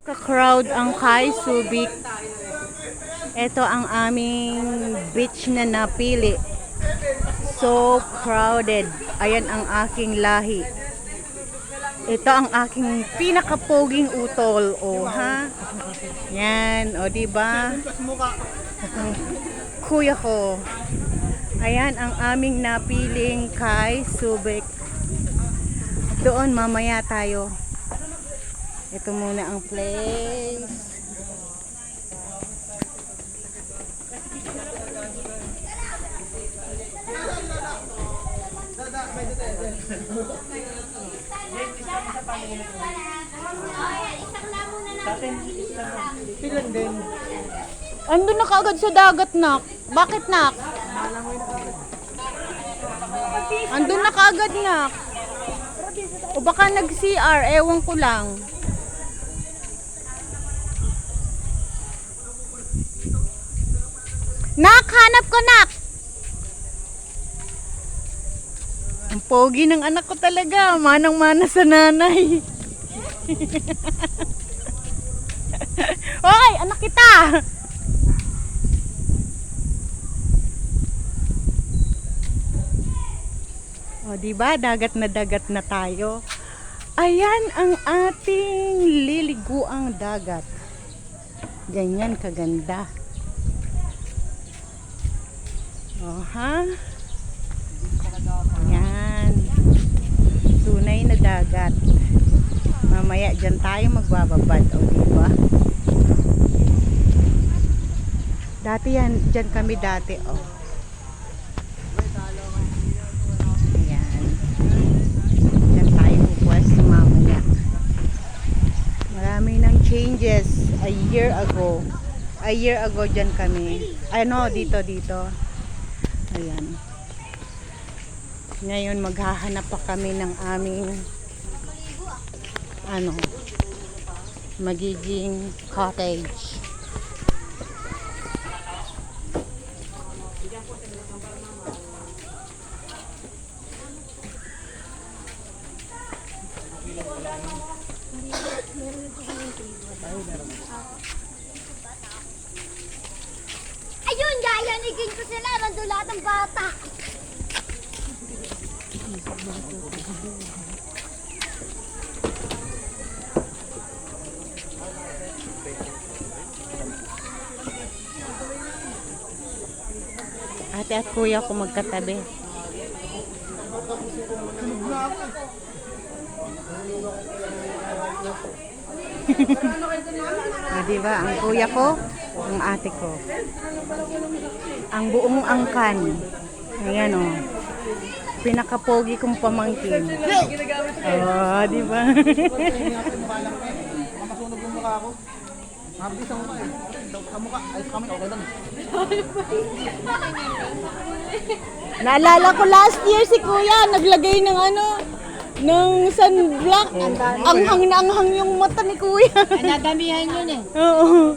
Ka-crowd ang Kay Subic. Ito ang aming beach na napili. So crowded. Ayan ang aking lahi. Ito ang aking pinakapoging utol. O ha? Yan. O diba? Kuya ko. Ayan ang aming napiling Kay Subic. Doon mamaya tayo. Ito muna ang place. Andun na kaagad sa dagat, nak. Bakit, nak? Andun na kaagad, nak. O baka nag-CR, ewan ko lang. Nak, hanap ko, nak. Ang pogi ng anak ko talaga. Manang-mana sa nanay. Hoy, anak kita. O, diba? Dagat na tayo. Ayan ang ating liliguang dagat. Ganyan kaganda. O, ha? Ayan. Tunay na dagat. Mamaya dyan tayo magbababad. O, diba? Dati yan. Dyan kami dati. O. Ayan. Dyan tayo pupwesto mamaya. Marami ng changes. A year ago dyan kami. Ano, dito. Ayan. Ngayon maghahanap pa kami ng aming magiging cottage. Ayun, yayanigin ko sila. Nandun lahat ng bata. Ate at kuya ko magkatabi. Diba? Ang kuya ko, ang ate ko. Ang buong angkan. Ayan o. Pinakapogi kong pamangkin. Oh, diba? Masunog yung mukha ko. Mabilis ang mukha eh. Sa mukha, ayos kami, okay lang. Naalala ko last year si kuya, naglagay ng ng sunblock. Anghang na anghang yung mata ni kuya. Nadamihan yun eh. Oo.